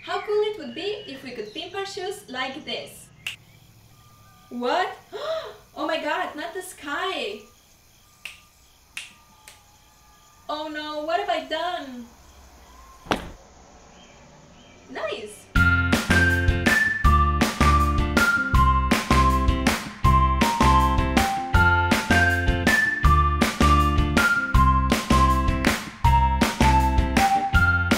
How cool it would be if we could pimp our shoes like this. What? Oh my god, not the sky! Oh no, what have I done? Nice!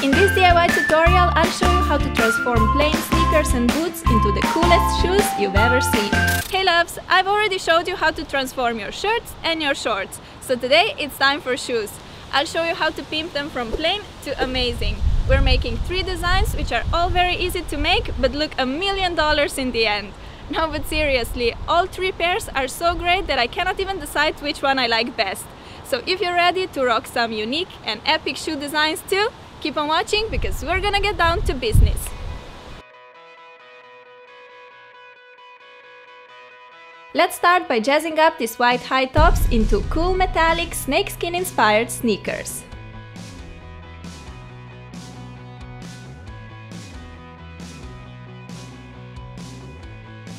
In this DIY tutorial, I'll show you how to transform plain sneakers and boots into the coolest shoes you've ever seen. Hey loves, I've already showed you how to transform your shirts and your shorts, so today it's time for shoes. I'll show you how to pimp them from plain to amazing. We're making 3 designs which are all very easy to make but look $1 million in the end. No, but seriously, all 3 pairs are so great that I cannot even decide which one I like best. So if you're ready to rock some unique and epic shoe designs too, keep on watching because we're gonna get down to business. Let's start by jazzing up these white high tops into cool metallic snakeskin inspired sneakers.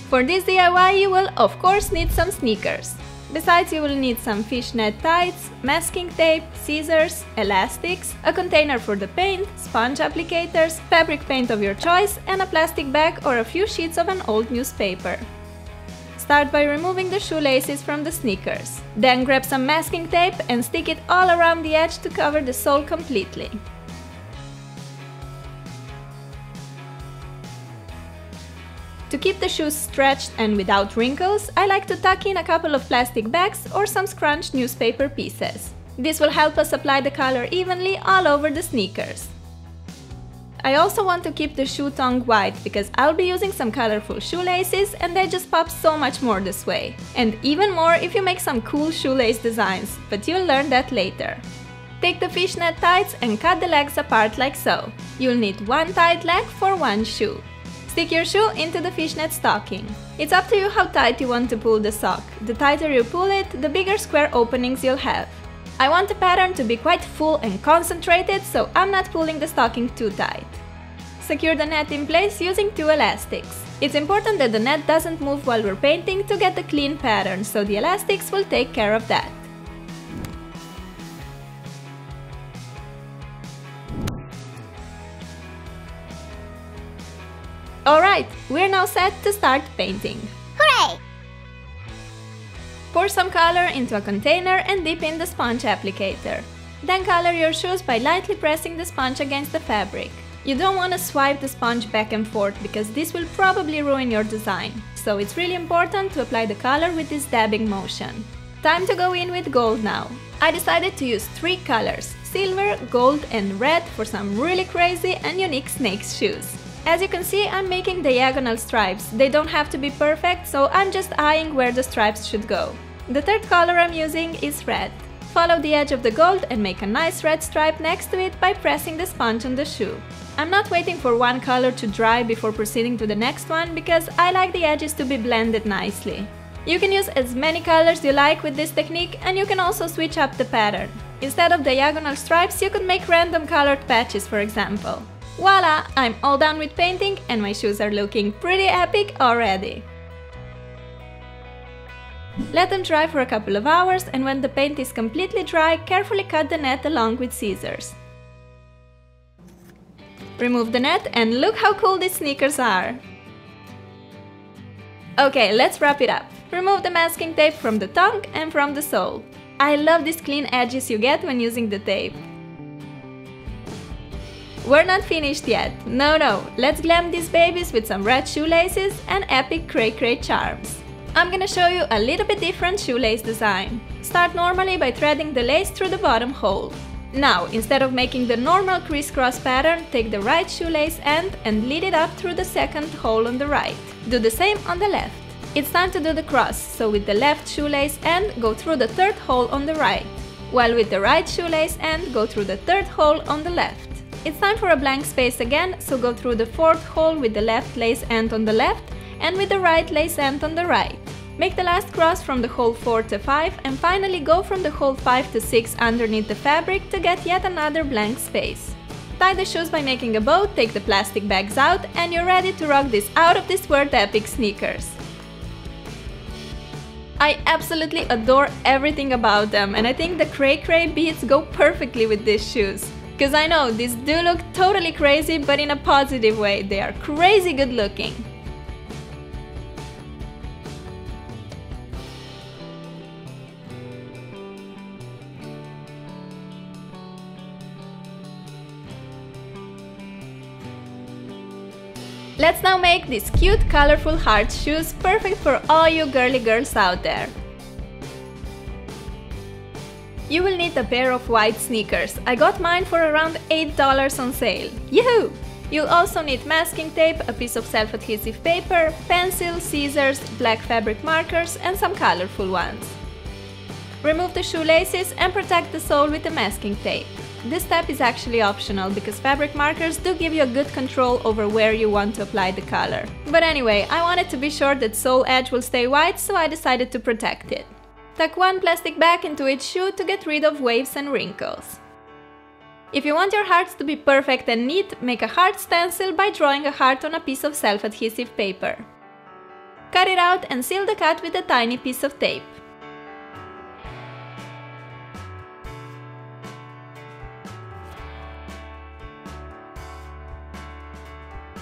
For this DIY you will of course need some sneakers. Besides, you will need some fishnet tights, masking tape, scissors, elastics, a container for the paint, sponge applicators, fabric paint of your choice, and a plastic bag or a few sheets of an old newspaper. Start by removing the shoelaces from the sneakers. Then grab some masking tape and stick it all around the edge to cover the sole completely. To keep the shoes stretched and without wrinkles, I like to tuck in a couple of plastic bags or some scrunched newspaper pieces. This will help us apply the color evenly all over the sneakers. I also want to keep the shoe tongue white because I'll be using some colorful shoelaces and they just pop so much more this way. And even more if you make some cool shoelace designs, but you'll learn that later. Take the fishnet tights and cut the legs apart like so. You'll need 1 tight leg for 1 shoe. Stick your shoe into the fishnet stocking. It's up to you how tight you want to pull the sock. The tighter you pull it, the bigger square openings you'll have. I want the pattern to be quite full and concentrated, so I'm not pulling the stocking too tight. Secure the net in place using 2 elastics. It's important that the net doesn't move while we're painting to get the clean pattern, so the elastics will take care of that. Alright, we're now set to start painting. Hooray! Pour some color into a container and dip in the sponge applicator. Then color your shoes by lightly pressing the sponge against the fabric. You don't want to swipe the sponge back and forth because this will probably ruin your design. So it's really important to apply the color with this dabbing motion. Time to go in with gold now. I decided to use 3 colors, silver, gold and red for some really crazy and unique snakes shoes. As you can see, I'm making diagonal stripes. They don't have to be perfect, so I'm just eyeing where the stripes should go. The 3rd color I'm using is red. Follow the edge of the gold and make a nice red stripe next to it by pressing the sponge on the shoe. I'm not waiting for one color to dry before proceeding to the next one because I like the edges to be blended nicely. You can use as many colors you like with this technique and you can also switch up the pattern. Instead of diagonal stripes, you could make random colored patches, for example. Voila! I'm all done with painting and my shoes are looking pretty epic already. Let them dry for a couple of hours and when the paint is completely dry, carefully cut the net along with scissors. Remove the net and look how cool these sneakers are! Okay, let's wrap it up. Remove the masking tape from the tongue and from the sole. I love these clean edges you get when using the tape. We're not finished yet. No, let's glam these babies with some red shoelaces and epic cray-cray charms. I'm gonna show you a little bit different shoelace design. Start normally by threading the lace through the bottom hole. Now, instead of making the normal crisscross pattern, take the right shoelace end and lead it up through the 2nd hole on the right. Do the same on the left. It's time to do the cross, so with the left shoelace end, go through the 3rd hole on the right, while with the right shoelace end, go through the 3rd hole on the left. It's time for a blank space again, so go through the 4th hole with the left lace end on the left and with the right lace end on the right. Make the last cross from the hole 4 to 5 and finally go from the hole 5 to 6 underneath the fabric to get yet another blank space. tie the shoes by making a bow, take the plastic bags out, and you're ready to rock these out-of-this-world epic sneakers. I absolutely adore everything about them, and I think the cray cray beads go perfectly with these shoes. Cause I know these do look totally crazy, but in a positive way. They are crazy good looking. Let's now make these cute colorful heart shoes perfect for all you girly girls out there. You will need a pair of white sneakers. I got mine for around $8 on sale. Yahoo! You'll also need masking tape, a piece of self-adhesive paper, pencils, scissors, black fabric markers, and some colorful ones. Remove the shoelaces and protect the sole with the masking tape. This step is actually optional because fabric markers do give you a good control over where you want to apply the color. But anyway, I wanted to be sure that sole edge will stay white, so I decided to protect it. Tuck one plastic bag into each shoe to get rid of waves and wrinkles. If you want your hearts to be perfect and neat, make a heart stencil by drawing a heart on a piece of self-adhesive paper. Cut it out and seal the cut with a tiny piece of tape.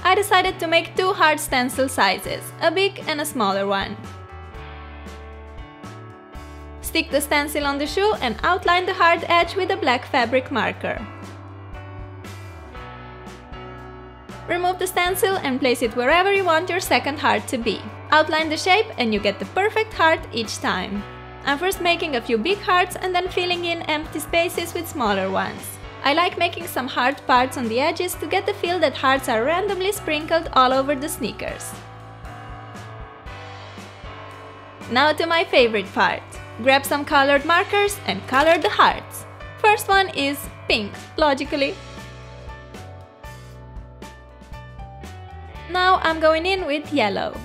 I decided to make two heart stencil sizes, a big and a smaller one. Stick the stencil on the shoe and outline the heart edge with a black fabric marker. Remove the stencil and place it wherever you want your second heart to be. Outline the shape and you get the perfect heart each time. I'm first making a few big hearts and then filling in empty spaces with smaller ones. I like making some heart parts on the edges to get the feel that hearts are randomly sprinkled all over the sneakers. Now to my favorite part. Grab some colored markers and color the hearts. First one is pink, logically. Now I'm going in with yellow.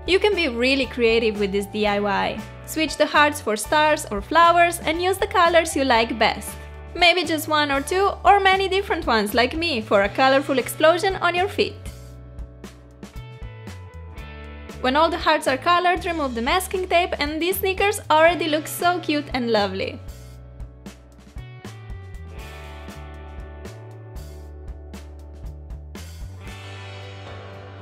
You can be really creative with this DIY. Switch the hearts for stars or flowers and use the colors you like best. Maybe just one or two, or many different ones like me for a colorful explosion on your feet. When all the hearts are colored, remove the masking tape and these sneakers already look so cute and lovely.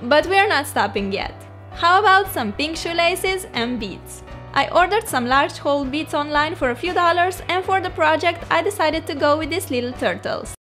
But we are not stopping yet. How about some pink shoelaces and beads? I ordered some large hole beads online for a few dollars, and for the project I decided to go with these little turtles.